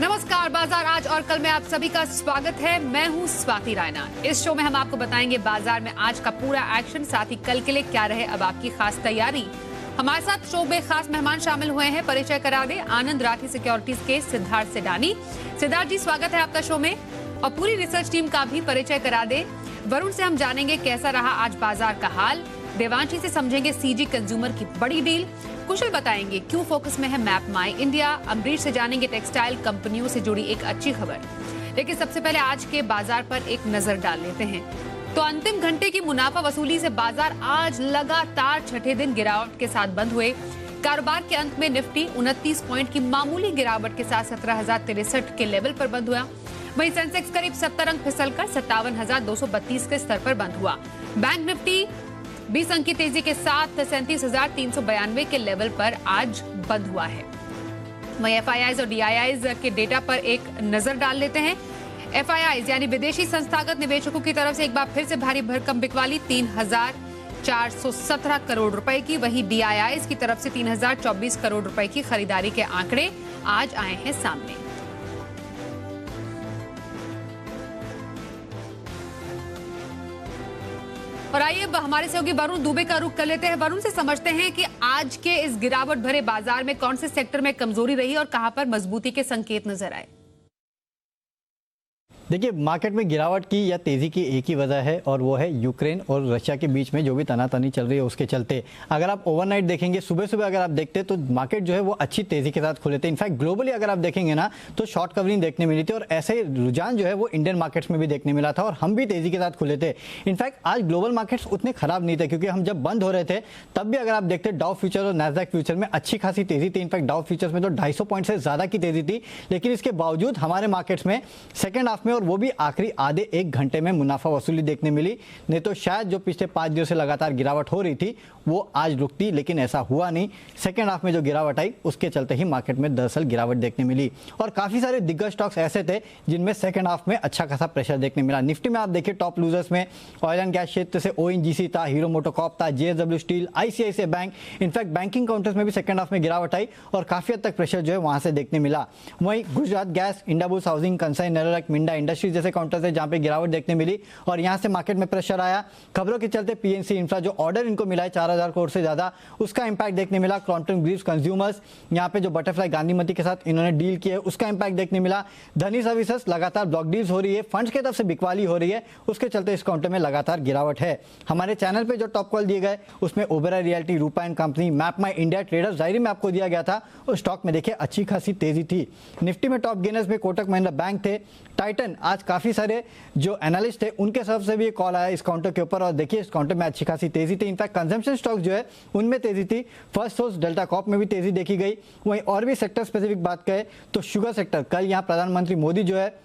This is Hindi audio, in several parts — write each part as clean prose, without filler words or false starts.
नमस्कार, बाजार आज और कल में आप सभी का स्वागत है। मैं हूं स्वाति रायना। इस शो में हम आपको बताएंगे बाजार में आज का पूरा एक्शन, साथ ही कल के लिए क्या रहे अब आपकी खास तैयारी। हमारे साथ शो में खास मेहमान शामिल हुए हैं। परिचय करा दे आनंद राठी सिक्योरिटीज के सिद्धार्थ सेडानी। सिद्धार्थ जी, स्वागत है आपका शो में। और पूरी रिसर्च टीम का भी परिचय करा दे। वरुण से हम जानेंगे कैसा रहा आज बाजार का हाल। देवांशी से समझेंगे सीजी कंज्यूमर की बड़ी डील। कुशल बताएंगे क्यों फोकस में है मैप माई इंडिया। अमरीश से जानेंगे टेक्सटाइल कंपनियों से जुड़ी एक अच्छी खबर। लेकिन सबसे पहले आज के बाजार पर एक नजर डाल लेते हैं। तो अंतिम घंटे की मुनाफा वसूली से बाजार आज लगातार छठे दिन गिरावट के साथ बंद हुए। कारोबार के अंत में निफ्टी 29 पॉइंट की मामूली गिरावट के साथ 17,063 के लेवल पर बंद हुआ। वहीं सेंसेक्स करीब 70 अंक फिसलकर 57,232 के स्तर पर बंद हुआ। बैंक निफ्टी 20 अंक की तेजी के साथ 37,392 के लेवल पर आज बंद हुआ है। वहीं एफआईआईज और डीआईआईज के डेटा पर एक नजर डाल लेते हैं। एफआईआईज यानी विदेशी संस्थागत निवेशकों की तरफ से एक बार फिर से भारी भरकम बिकवाली 3,417 करोड़ रुपए की। वहीं डीआईआईज की तरफ से 3,024 करोड़ रुपए की खरीदारी के आंकड़े आज आए हैं सामने। और आइए अब हमारे सहयोगी वरुण दुबे का रुख कर लेते हैं। वरुण से समझते हैं कि आज के इस गिरावट भरे बाजार में कौन से सेक्टर में कमजोरी रही और कहां पर मजबूती के संकेत नजर आए। देखिए, मार्केट में गिरावट की या तेज़ी की एक ही वजह है और वो है यूक्रेन और रशिया के बीच में जो भी तनातनी चल रही है उसके चलते। अगर आप ओवरनाइट देखेंगे, सुबह सुबह अगर आप देखते तो मार्केट जो है वो अच्छी तेज़ी के साथ खुले थे। इनफैक्ट ग्लोबली अगर आप देखेंगे ना तो शॉर्ट कवरिंग देखने मिली थी और ऐसे रुझान जो है वो इंडियन मार्केट्स में भी देखने मिला था और हम भी तेज़ी के साथ खुले थे। इनफैक्ट आज ग्लोबल मार्केट्स उतने खराब नहीं थे क्योंकि हम जब बंद हो रहे थे तब भी अगर आप देखते डाउ फ्यूचर और नैस्डैक फ्यूचर में अच्छी खासी तेज़ी थी। इनफैक्ट डाउ फ्यूचर्स में तो 250 पॉइंट से ज़्यादा की तेज़ी थी। लेकिन इसके बावजूद हमारे मार्केट्स में सेकेंड हाफ में और वो भी आखिरी आधे एक घंटे में मुनाफा वसूली देखने मिली। नहीं तो शायद जो पिछले 5 दिनों से लगातार गिरावट हो रही थी वो आज रुकती, लेकिन ऐसा हुआ नहीं। सेकेंड हाफ में जो गिरावट आई उसके चलते ही मार्केट में दरअसल गिरावट देखने मिली और काफी सारे दिग्गज स्टॉक्स ऐसे थे जिनमें सेकेंड हाफ में अच्छा खासा प्रेशर देखने मिला। निफ्टी में आप देखिए टॉप लूजर्स में ऑयल एंड गैस क्षेत्र से ओएनजीसी था, हीरो मोटोकॉर्प था, JSW steel, ICICI bank. In fact banking counters में भी सेकेंड हाफ में गिरावट आई और काफी हद तक प्रेशर जो है वहां से देखने मिला। वहीं Gujarat gas, Indiabulls housing, Kansai Nerolac, Minda industries जैसे काउंटर्स है जहां पे गिरावट देखने मिली और यहां से मार्केट में प्रेशर आया। खबरों के चलते पीएनसी इंफ्रा जो ऑर्डर इनको मिला है 4,000 करोड़ से ज्यादा, उसका इंपैक्ट देखने मिला। क्रॉम्पटन ग्रीव्स कंज्यूमर्स, यहां पे जो बटरफ्लाई गांधीमती के साथ इन्होंने डील की है उसका इंपैक्ट देखने मिला। धनी सर्विसेज लगातार ब्लॉक डील्स हो रही है, फंड्स की तरफ से बिकवाली हो रही है, उसके चलते इस काउंटर में लगातार गिरावट है। हमारे चैनल पे जो टॉप कॉल दिए गए उसमें Oberoi realty, Rupa and company, map my India, traders diary में आपको दिया गया था। उस स्टॉक में देखिए अच्छी खासी तेजी थी। निफ्टी में टॉप गेनर्स में कोटक महिंद्रा बैंक थे, टाइटन। आज काफी सारे जो एनालिस्ट थे उनके तरफ से भी एक कॉल आया इस काउंटर के ऊपर और देखिए इस काउंटर में अच्छी खासी तेजी थी। इनफैक्ट कंजम्पशन स्टॉक जो है उनमें तेजी थी। फर्स्ट सोर्स, डेल्टा कॉर्प में भी तेजी देखी गई। वहीं और भी सेक्टर स्पेसिफिक बात करें तो शुगर सेक्टर, कल यहाँ प्रधानमंत्री मोदी जो है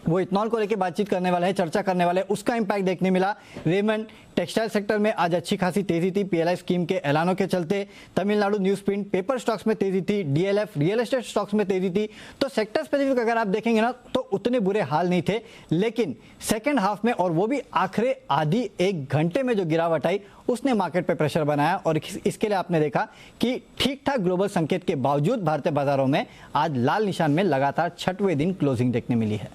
वो इथनॉल को लेकर बातचीत करने वाले हैं, चर्चा करने वाले हैं, उसका इंपैक्ट देखने मिला। रेमंड टेक्सटाइल सेक्टर में आज अच्छी खासी तेजी थी पीएलआई स्कीम के ऐलानों के चलते। Tamil Nadu news print, paper stocks में तेजी थी। डीएलएफ, रियल एस्टेट स्टॉक्स में तेजी थी। तो सेक्टर स्पेसिफिक अगर आप देखेंगे ना तो उतने बुरे हाल नहीं थे, लेकिन सेकेंड हाफ में और वो भी आखिरी आधी एक घंटे में जो गिरावट आई उसने मार्केट पे प्रेशर बनाया और इसके लिए आपने देखा कि ठीक ठाक ग्लोबल संकेत के बावजूद भारतीय बाजारों में आज लाल निशान में लगातार छठवें दिन क्लोजिंग देखने मिली है।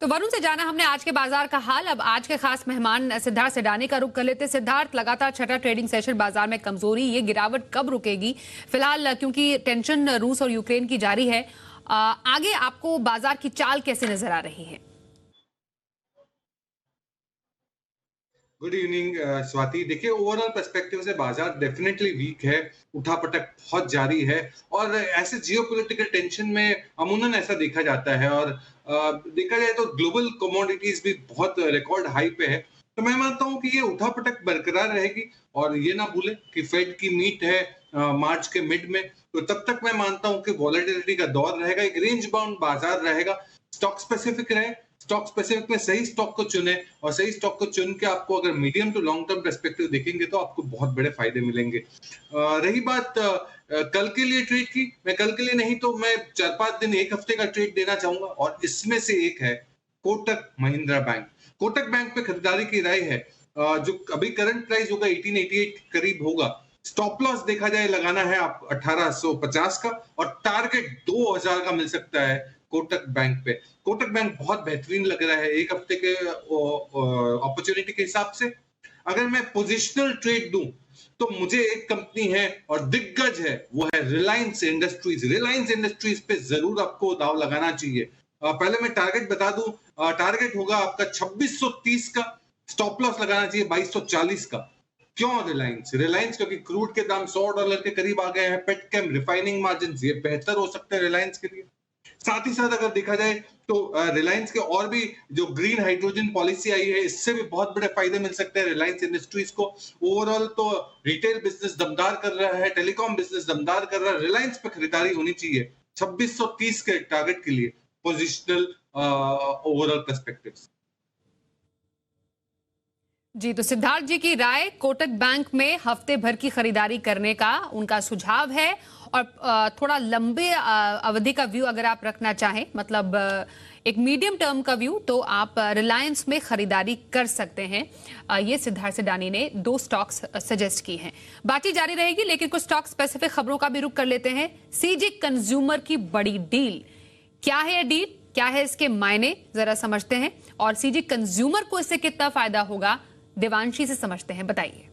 तो वरुण से जाना हमने आज के बाजार का हाल। अब आज के खास मेहमान सिद्धार्थ सेडानी का रुख कर लेते। सिद्धार्थ, लगातार छठा ट्रेडिंग सेशन बाजार में कमजोरी, ये गिरावट कब रुकेगी? फिलहाल क्योंकि टेंशन रूस और यूक्रेन की जारी है, आगे आपको बाजार की चाल कैसे नजर आ रही है? Good evening Swati. देखिए, ओवरऑल पर्सपेक्टिव से बाजार डेफिनेटली वीक है, उठापटक बहुत जारी है और ऐसे जियोपॉलिटिकल टेंशन में अमूमन ऐसा देखा जाता है और देखा जाए तो ग्लोबल कमोडिटीज भी बहुत रिकॉर्ड हाई पे है। तो मैं मानता हूं कि ये उठापटक बरकरार रहेगी और ये ना भूले कि फेड की मीट है मार्च के मिड में, तो तब तक मैं मानता हूं कि वॉलेटिलिटी का दौर रहेगा, एक रेंज बाउंड बाजार रहेगा। स्टॉक स्पेसिफिक रहे, स्टॉक स्पेसिफिक में सही स्टॉक को चुने और सही स्टॉक को चुन के आपको अगर medium to long term perspective देखेंगे तो आपको बहुत बड़े फायदे मिलेंगे। रही बात कल के लिए ट्रेड की, मैं कल के लिए नहीं तो मैं 4-5 दिन, एक हफ्ते का ट्रेड देना चाहूंगा और इसमें से एक है कोटक महिंद्रा बैंक। कोटक बैंक पे खरीदारी की राय है, जो अभी करंट प्राइस होगा 1888 करीब होगा, स्टॉप लॉस देखा जाए लगाना है आप 1850 का, और टारगेट 2000 का मिल सकता है कोटक बैंक पे। कोटक बैंक बहुत बेहतरीन लग रहा है एक हफ्ते के अपॉर्चुनिटी के हिसाब से। अगर मैं पोजिशनल ट्रेड दूं तो मुझे एक कंपनी है और दिग्गज है, वो है रिलायंस इंडस्ट्रीज। रिलायंस इंडस्ट्रीज पे जरूर आपको दाव लगाना चाहिए। पहले मैं टारगेट बता दूं, टारगेट होगा आपका 2630 का, स्टॉप लॉस लगाना चाहिए 2240 का। क्यों रिलायंस? रिलायंस क्योंकि क्रूड के दाम $100 के करीब आ गए हैं, पेटकेम रिफाइनिंग मार्जिन ये बेहतर हो सकते हैं रिलायंस के लिए। साथ ही साथ अगर देखा जाए तो रिलायंस के और भी जो ग्रीन हाइड्रोजन पॉलिसी आई है, इससे भी बहुत बड़े फायदे मिल सकते हैं रिलायंस इंडस्ट्रीज को। ओवरऑल तो रिटेल बिजनेस दमदार कर रहा है, टेलीकॉम बिजनेस दमदार कर रहा है, रिलायंस पे खरीदारी होनी चाहिए 2630 के टारगेट के लिए पोजिशनल ओवरऑल पर्सपेक्टिव। जी, तो सिद्धार्थ जी की राय, कोटक बैंक में हफ्ते भर की खरीदारी करने का उनका सुझाव है, और थोड़ा लंबे अवधि का व्यू अगर आप रखना चाहें, मतलब एक मीडियम टर्म का व्यू, तो आप रिलायंस में खरीदारी कर सकते हैं। ये सिद्धार्थ सिडानी ने 2 स्टॉक्स सजेस्ट की हैं। बातचीत जारी रहेगी, लेकिन कुछ स्टॉक स्पेसिफिक खबरों का भी रुख कर लेते हैं। सीजी कंज्यूमर की बड़ी डील, क्या है डील, क्या है इसके मायने, जरा समझते हैं, और सीजी कंज्यूमर को इससे कितना फायदा होगा, देवांशी से समझते हैं, बताइए।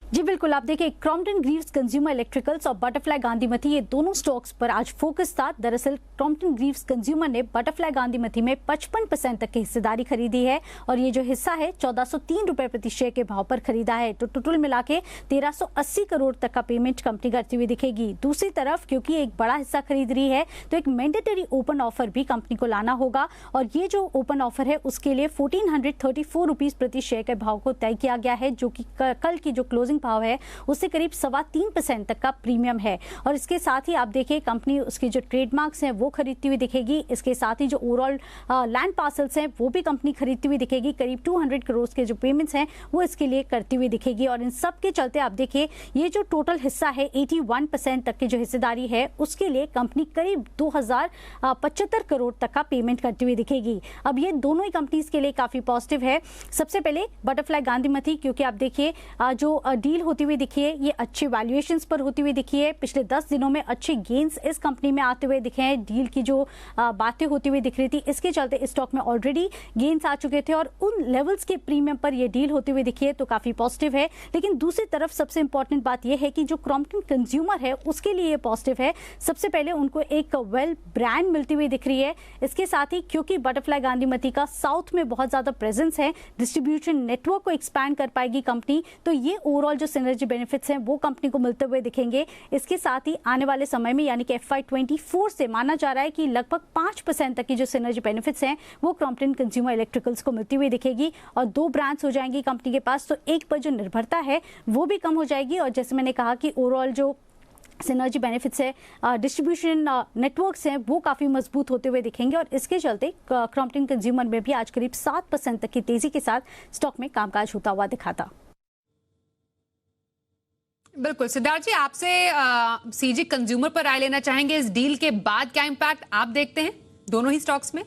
जी बिल्कुल, आप देखिए क्रॉम्पटन ग्रीव्स कंज्यूमर इलेक्ट्रिकल्स और बटरफ्लाई गांधीमती, ये दोनों स्टॉक्स पर आज फोकस था। दरअसल क्रॉम्पटन ग्रीव्स कंज्यूमर ने बटरफ्लाई गांधीमती में 55% तक की हिस्सेदारी खरीदी है, और ये जो हिस्सा है 1403 रुपए प्रति शेयर के भाव पर खरीदा है। तो टोटल मिला के 1380 करोड़ तक का पेमेंट कंपनी करती हुई दिखेगी। दूसरी तरफ क्योंकि एक बड़ा हिस्सा खरीद रही है, तो एक मैंडेटरी ओपन ऑफर भी कंपनी को लाना होगा, और ये जो ओपन ऑफर है उसके लिए 1434 रुपीज प्रति शेयर के भाव को तय किया गया है, जो कि कल की जो क्लोजिंग भाव है उससे करीब 3.25% तक का प्रीमियम है। और इसके साथ ही आप देखिए कंपनी उसके जो ट्रेडमार्क्स हैं वो खरीदती हुई दिखेगी। इसके साथ ही जो ओवरऑल लैंड पार्सल्स हैं वो भी कंपनी खरीदती हुई दिखेगी। करीब 200 करोड़ के जो पेमेंट्स हैं वो इसके लिए करती हुई दिखेगी। और इन सब के चलते आप देखिए ये जो टोटल हिस्सा है 81% तक की जो हिस्सेदारी है उसके लिए कंपनी करीब 2075 करोड़ तक का पेमेंट करती हुई दिखेगी। अब ये दोनों ही कंपनीज के लिए काफी पॉजिटिव है। सबसे पहले बटरफ्लाई गांधीमती, क्योंकि आप देखिए जो डील होती हुई दिखी है ये अच्छे वैल्यूएशंस पर होती हुई दिखी है। पिछले 10 दिनों में अच्छे गेन्स इस कंपनी में आते हुए दिखे हैं। डील की जो बातें होती हुई दिख रही थी, इसके चलते इस स्टॉक में ऑलरेडी गेन्स आ चुके थे, और उन लेवल्स के प्रीमियम पर ये डील होती हुई दिखी है, तो काफी पॉजिटिव है। लेकिन दूसरी तरफ सबसे इंपॉर्टेंट बात यह है कि जो क्रॉम्पटन कंज्यूमर है उसके लिए ये पॉजिटिव है। सबसे पहले उनको एक वेल ब्रांड मिलती हुई दिख रही है। इसके साथ ही क्योंकि बटरफ्लाई गांधीमती का साउथ में बहुत ज्यादा प्रेजेंस है, डिस्ट्रीब्यूशन नेटवर्क को एक्सपैंड कर पाएगी कंपनी, तो ये ओवरऑल जो सिनर्जी बेनिफिट्स हैं वो कंपनी को मिलते हुए दिखेंगे। इसके साथ ही आने वाले समय में यानी कि FY24 से माना जा रहा है कि लगभग 5% तक की जो सिनर्जी बेनिफिट्स हैं वो क्रॉम्पटन कंज्यूमर इलेक्ट्रिकल्स को मिलती हुई दिखेगी, और 2 ब्रांड्स हो जाएंगी कंपनी के पास, तो एक पर जो निर्भरता है वो भी कम हो जाएगी। और जैसे मैंने कहा कि ओवरऑल जो सिनर्जी बेनिफिट्स है, डिस्ट्रीब्यूशन नेटवर्क्स हैं वो काफ़ी मजबूत होते हुए दिखेंगे, और इसके चलते क्रॉम्पटन कंज्यूमर में भी आज करीब 7% तक की तेजी के साथ स्टॉक में कामकाज होता हुआ दिखा था। बिल्कुल, सिद्धार्थ जी आपसे सीजी कंज्यूमर पर राय लेना चाहेंगे। इस डील के बाद क्या इंपैक्ट आप देखते हैं दोनों ही स्टॉक्स में?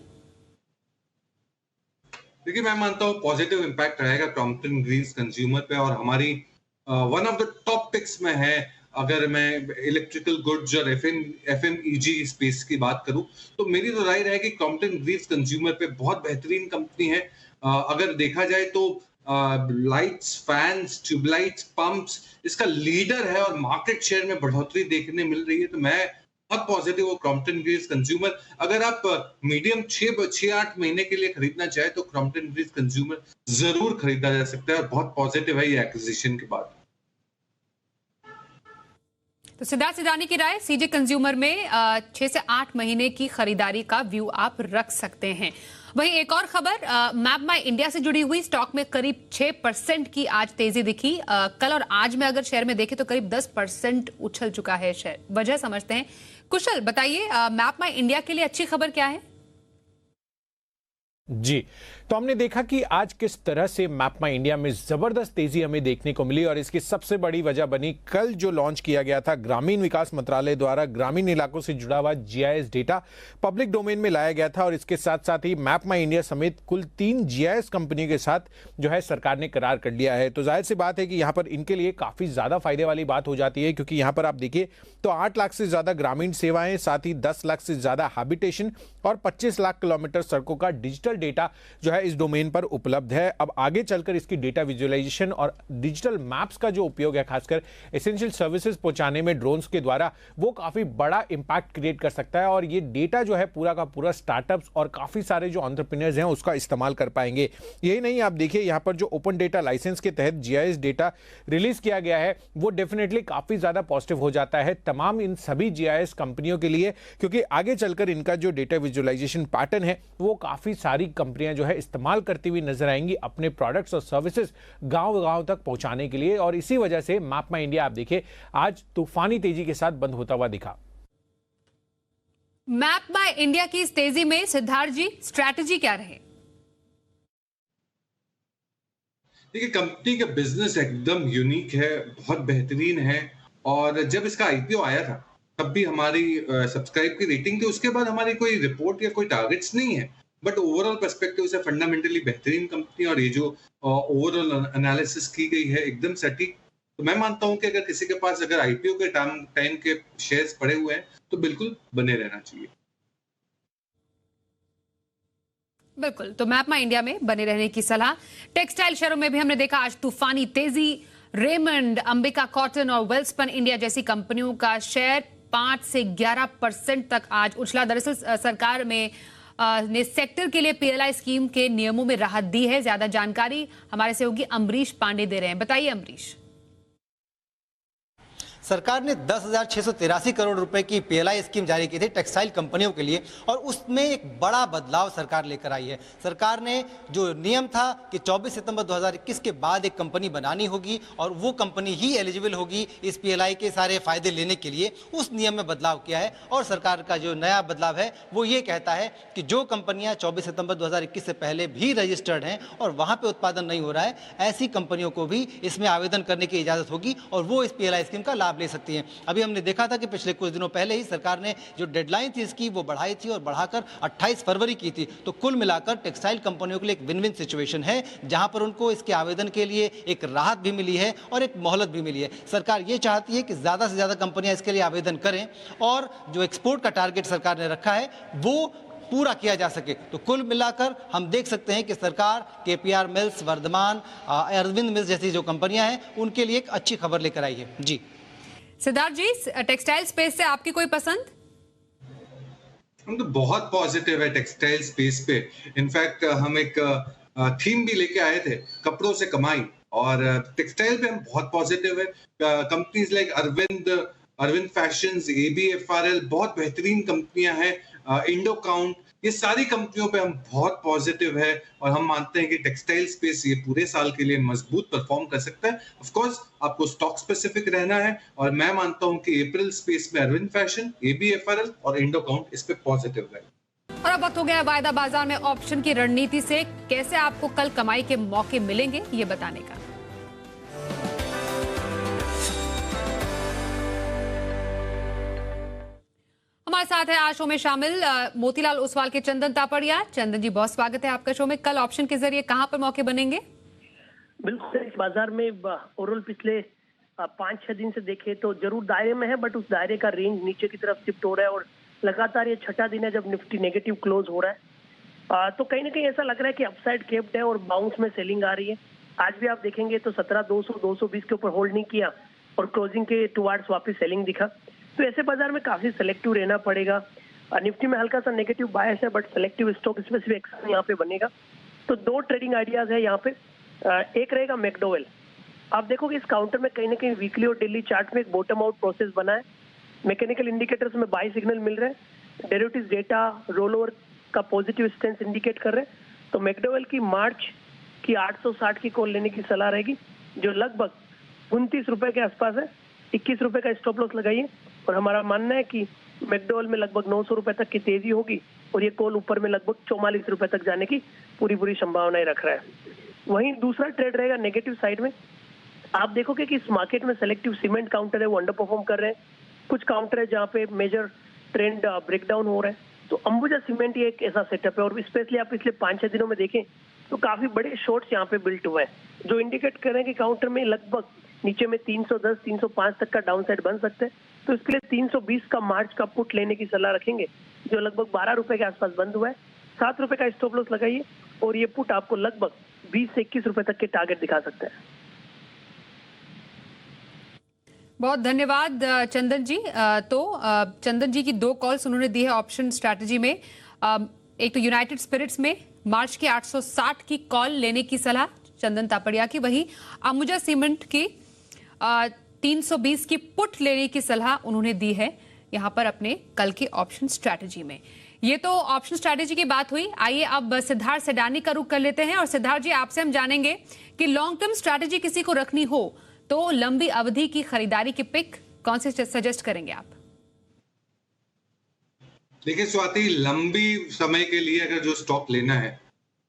देखिए, मैं मानता हूँ पॉजिटिव इंपैक्ट रहेगा क्रॉम्पटन ग्रीव्स कंज्यूमर पे, और हमारी one of the top picks में है। अगर मैं इलेक्ट्रिकल गुड्स और एफएमईजी स्पेस की बात करूं, तो मेरी तो राय रहेगी क्रॉम्पटन ग्रीव्स कंज्यूमर पे बहुत बेहतरीन कंपनी है। अगर देखा जाए तो लाइट्स, फैंस, ट्यूबलाइट्स, पंप्स इसका लीडर है, और मार्केट शेयर में बढ़ोतरी देखने मिल रही है। तो मैं बहुत पॉजिटिव हूँ क्रॉम्पटन ग्रीव्स कंज्यूमर। अगर आप मीडियम 6-8 महीने के लिए खरीदना चाहे तो क्रॉम्पटन ग्रीव्स कंज्यूमर जरूर खरीदा जा सकता है, और बहुत पॉजिटिव है ये एक्विजिशन के बाद। तो सिद्धार्थ सिडानी की राय, सीजी कंज्यूमर में 6 से 8 महीने की खरीदारी का व्यू आप रख सकते हैं। वहीं एक और खबर मैप माई इंडिया से जुड़ी हुई, स्टॉक में करीब 6% की आज तेजी दिखी। कल और आज में अगर शेयर में देखें तो करीब 10% उछल चुका है शेयर। वजह समझते हैं। कुशल बताइए, मैप माई इंडिया के लिए अच्छी खबर क्या है? जी, तो हमने देखा कि आज किस तरह से मैपमा इंडिया में जबरदस्त तेजी हमें देखने को मिली और इसकी सबसे बड़ी वजह बनी कल जो लॉन्च किया गया था ग्रामीण विकास मंत्रालय द्वारा ग्रामीण इलाकों से जुड़ा हुआ जीआईएस डेटा पब्लिक डोमेन में लाया गया था और इसके साथ साथ ही मैपमा इंडिया समेत कुल 3 जीआईएस कंपनियों के साथ जो है सरकार ने करार कर लिया है। तो जाहिर सी बात है कि यहाँ पर इनके लिए काफी ज्यादा फायदे वाली बात हो जाती है, क्योंकि यहाँ पर आप देखिए तो 8 लाख से ज्यादा ग्रामीण सेवाएं, साथ ही 10 लाख से ज्यादा हैबिटेशन और 25 लाख किलोमीटर सड़कों का डिजिटल डेटा जो है इस डोमेन पर उपलब्ध है। अब आगे चलकर इसकी डेटा विजुअलाइजेशन और डिजिटल मैप्स का जो उपयोग है खासकर एसेंशियल सर्विसेज पहुंचाने में ड्रोन्स के द्वारा, वो काफी बड़ा इंपैक्ट क्रिएट कर सकता है और ये डेटा जो है पूरा का पूरा स्टार्टअप्स और काफी सारे जो एंटरप्रेन्योर्स हैं उसका इस्तेमाल कर पाएंगे। यही नहीं, आप देखिए यहाँ पर जो ओपन डेटा लाइसेंस के तहत जीआईएस डेटा रिलीज किया गया है वो डेफिनेटली काफी ज्यादा पॉजिटिव हो जाता है तमाम इन सभी जीआईएस कंपनियों के लिए, क्योंकि आगे चलकर इनका जो डेटा विजुअलाइजेशन पैटर्न है वो काफी सारी कंपनियां जो है इस्तेमाल करती हुई नजर आएंगी अपने प्रोडक्ट्स और सर्विसेज गांव-गांव तक पहुंचाने के लिए। और इसी वजह से मैपमा इंडिया आप देखिए आज तूफानी तेजी के साथ बंद होता हुआ दिखा। मैपमा इंडिया की इस तेजी में सिद्धार्थ जी स्ट्रैटेजी क्या रहे? देखिए, कंपनी का बिजनेस एकदम यूनिक है, बहुत बेहतरीन है और जब इसका आईपीओ आया था तब भी हमारी सब्सक्राइब की रेटिंग थी, उसके बाद हमारी कोई रिपोर्ट या कोई टारगेट्स नहीं है, बट ओवरऑल पर्सपेक्टिव से फंडामेंटली बेहतरीन कंपनी और ये जो ओवरऑल एनालिसिस की गई है एकदम सटीक। तो मैं मानता हूं कि अगर किसी के पास अगर आईपीओ के टाइम के शेयर्स पड़े हुए हैं तो बिल्कुल बने रहना चाहिए। बिल्कुल, तो मैपमा इंडिया में बने रहने की सलाह। टेक्सटाइल शेयरों में भी हमने देखा आज तूफानी तेजी। रेमंड, अंबिका कॉटन और वेल्सपन इंडिया जैसी कंपनियों का शेयर 5 से 11% तक आज उछला। दरअसल सरकार ने सेक्टर के लिए पीएलआई स्कीम के नियमों में राहत दी है। ज्यादा जानकारी हमारे सहयोगी अमरीश पांडे दे रहे हैं। बताइए अमरीश। सरकार ने 10,683 करोड़ रुपए की पीएलआई स्कीम जारी की थी टेक्सटाइल कंपनियों के लिए और उसमें एक बड़ा बदलाव सरकार लेकर आई है। सरकार ने जो नियम था कि 24 सितंबर 2021 के बाद एक कंपनी बनानी होगी और वो कंपनी ही एलिजिबल होगी इस पीएलआई के सारे फायदे लेने के लिए, उस नियम में बदलाव किया है। और सरकार का जो नया बदलाव है वो ये कहता है कि जो कंपनियां 24 सितंबर 2021 से पहले भी रजिस्टर्ड हैं और वहां पर उत्पादन नहीं हो रहा है, ऐसी कंपनियों को भी इसमें आवेदन करने की इजाजत होगी और वो इस पीएलआई स्कीम का लाभ ले सकती हैं। अभी हमने देखा था कि पिछले कुछ दिनों पहले ही सरकार ने जो डेडलाइन थी इसकी वो बढ़ाई थी और बढ़ाकर 28 फरवरी की थी। तो कुल मिलाकर टेक्सटाइल कंपनियों के लिए एक विन विन सिचुएशन है, जहां पर उनको इसके आवेदन के लिए एक राहत भी मिली है और एक मोहलत भी मिली है। सरकार ये चाहती है कि ज्यादा से ज्यादा कंपनियां इसके लिए आवेदन करें और जो एक्सपोर्ट का टारगेट सरकार ने रखा है वो पूरा किया जा सके। तो कुल मिलाकर हम देख सकते हैं कि सरकार KPR Mills, Vardhman, Arvind Mills जैसी जो कंपनियां हैं उनके लिए एक अच्छी खबर लेकर आई है। जी सिद्धार्थ जी, टेक्सटाइल स्पेस से आपकी कोई पसंद? हम तो बहुत पॉजिटिव है टेक्सटाइल स्पेस पे। इनफैक्ट हम एक थीम भी लेके आए थे, कपड़ों से कमाई, और टेक्सटाइल पे हम बहुत पॉजिटिव है। Companies like Arvind Fashions, ABFRL बहुत बेहतरीन कंपनियां हैं, इंडोकाउंट, ये सारी कंपनियों पे हम बहुत पॉजिटिव है और हम मानते हैं कि टेक्सटाइल स्पेस ये पूरे साल के लिए मजबूत परफॉर्म कर सकता है। ऑफ कोर्स आपको स्टॉक स्पेसिफिक रहना है और मैं मानता हूं कि अप्रैल स्पेस में अरविंद फैशन, ABFRL और इंडोकाउंट इस पे पॉजिटिव है। और अब वक्त हो गया है वायदा बाजार में ऑप्शन की रणनीति से कैसे आपको कल कमाई के मौके मिलेंगे ये बताने का। हमारे साथ है आज शो में शामिल मोतीलाल ओसवाल के चंदन तापड़िया। चंदन जी, बहुत स्वागत है आपका शो में। कल ऑप्शन के जरिए कहां पर मौके बनेंगे? बिल्कुल, इस बाजार में ओवरऑल पिछले 5-6 दिन से देखें तो जरूर दायरे में है, बट उस दायरे का रेंज नीचे की तरफ शिफ्ट हो रहा है और लगातार ये छठा दिन है जब निफ्टी नेगेटिव क्लोज हो रहा है। तो कहीं ना कहीं ऐसा लग रहा है कि अपसाइड केप्ड है और बाउंस में सेलिंग आ रही है। आज भी आप देखेंगे तो 17,200, 220 के ऊपर होल्ड नहीं किया और क्लोजिंग के टुवार्ड्स वापस सेलिंग दिखा। तो ऐसे बाजार में काफी सेलेक्टिव रहना पड़ेगा। निफ्टी में हल्का सा नेगेटिव बायस है, but selective stock specific action यहाँ पे बनेगा। तो 2 ट्रेडिंग आइडियाज है यहाँ पे। एक रहेगा मैकडोवेल। आप देखोगे इस काउंटर में कहीं ना कहीं वीकली और डेली चार्ट में एक बॉटम आउट प्रोसेस बना है। मैकेनिकल इंडिकेटर्स में बाय सिग्नल मिल रहे हैं, डेरिवेटिव्स डेटा रोल ओवर का पॉजिटिव स्टेंस इंडिकेट कर रहे हैं। तो मैकडोवेल की मार्च की 860 की कॉल लेने की सलाह रहेगी, जो लगभग 29 रुपए के आसपास है। 21 रुपए का स्टॉप लॉस लगाइए और हमारा मानना है कि मैकडॉवेल में लगभग 900 रुपए तक की तेजी होगी और ये कॉल ऊपर में लगभग 44 रुपए तक जाने की पूरी संभावनाएं रख रहा है। वहीं दूसरा ट्रेड रहेगा नेगेटिव साइड में। आप देखोगे कि इस मार्केट में सेलेक्टिव सीमेंट काउंटर है वो अंडर परफॉर्म कर रहे हैं, कुछ काउंटर है जहाँ पे मेजर ट्रेंड ब्रेकडाउन हो रहा है। तो अंबुजा सीमेंट ये एक ऐसा सेटअप है और स्पेशली आप पिछले 5-6 दिनों में देखें तो काफी बड़े शॉर्ट्स यहाँ पे बिल्ट हुए हैं जो इंडिकेट कर रहे हैं कि काउंटर में लगभग नीचे में 310-305 तक का डाउन साइड बन सकते हैं। तो इसके लिए 320 का मार्च का पुट लेने की सलाह रखेंगे जो लगभग 12 रुपए के आसपास बंद हुआ है। 7 रुपए का स्टॉप लॉस लगाइए और ये पुट आपको लगभग 20 से 21 रुपए तक के टारगेट दिखा सकते हैं। बहुत धन्यवाद चंदन जी। तो चंदन जी की 2 कॉल्स उन्होंने दी है ऑप्शन स्ट्रैटेजी में। एक तो यूनाइटेड स्पिरिट्स में मार्च के 860 की कॉल लेने की सलाह चंदन तापड़िया की, वहीं अंबुजा सीमेंट की 320 की पुट लेने की सलाह उन्होंने दी है यहां पर अपने कल की ऑप्शन स्ट्रैटेजी में। ये तो ऑप्शन स्ट्रैटेजी की बात हुई। आइए अब सिद्धार्थ सेडानी का रुख कर लेते हैं और सिद्धार्थ जी आपसे हम जानेंगे कि लॉन्ग टर्म स्ट्रैटेजी किसी को रखनी हो तो लंबी अवधि की खरीदारी की पिक कौन से सजेस्ट करेंगे आप? देखिए स्वाति, लंबी समय के लिए अगर जो स्टॉक लेना है,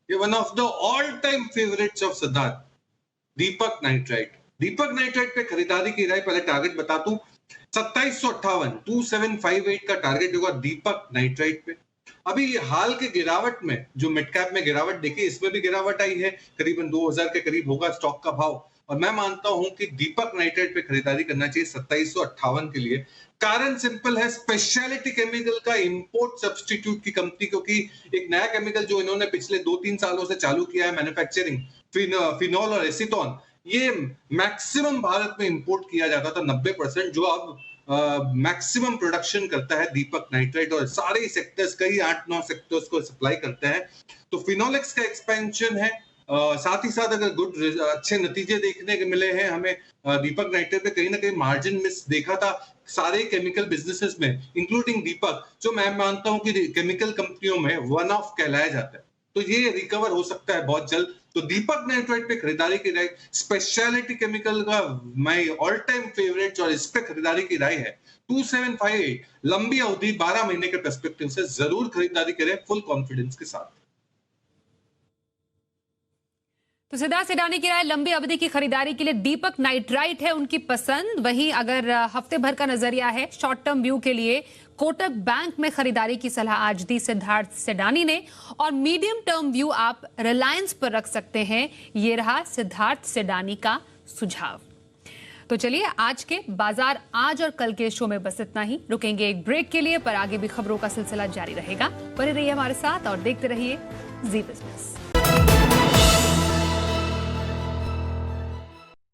ये one of the all time favourites of Siddharth, Deepak nitrite. Deepak nitrite पे खरीदारी की राय, पहले टारगेट बता दूं, 2758 का टारगेट होगा दीपक नाइट्राइट पे। अभी हाल के गिरावट में जो मिड कैप में गिरावट देखी, इसमें भी गिरावट आई है, करीबन 2000 के करीब होगा स्टॉक का भाव। और मैं मानता हूं कि दीपक नाइट्राइट पे खरीदारी करना चाहिए 2758 के लिए। कारण सिंपल है, स्पेशलिटी केमिकल का इंपोर्ट सब्स्टिट्यूट की कंपनी, क्योंकि एक नया केमिकल जो इन्होंने पिछले 2-3 सालों से चालू किया है मैन्युफैक्चरिंग, फिनॉल और एसीटोन, ये मैक्सिमम भारत में इंपोर्ट किया जाता था 90%, जो अब मैक्सिमम प्रोडक्शन करता है दीपक नाइट्राइट और सारे सेक्टर्स, कई 8-9 सेक्टर्स को सप्लाई करता है। तो फिनोलेक्स का एक्सपेंशन है, साथ ही साथ अगर अच्छे नतीजे देखने के मिले हैं हमें दीपक नाइट्राइट पे, कहीं ना कहीं मार्जिन मिस देखा था सारे केमिकल बिजनेसेस में, इंक्लूडिंग दीपक, जो मैं मानता हूं कि केमिकल कंपनियों में वन ऑफ कहलाया जाता है। तो ये रिकवर हो सकता है बहुत जल्द। तो दीपक नाइट्राइट पे खरीदारी की राय, स्पेशलिटी केमिकल का माय ऑल टाइम फेवरेट और इस पे खरीदारी की राय है 2758। लंबी अवधि 12 महीने के पर्सपेक्टिव से जरूर खरीदारी करें फुल कॉन्फिडेंस के साथ। तो सिद्धार्थ सेडानी की राय, लंबी अवधि की खरीदारी के लिए दीपक नाइट्राइट है उनकी पसंद। वहीं अगर हफ्ते भर का नजरिया है शॉर्ट टर्म व्यू के लिए, कोटक बैंक में खरीदारी की सलाह आज दी सिद्धार्थ सेडानी ने, और मीडियम टर्म व्यू आप रिलायंस पर रख सकते हैं। ये रहा सिद्धार्थ सेडानी का सुझाव। तो चलिए आज के बाजार आज और कल के शो में बस इतना ही। रुकेंगे एक ब्रेक के लिए, पर आगे भी खबरों का सिलसिला जारी रहेगा। बने रहिए हमारे साथ और देखते रहिए जी बिजनेस।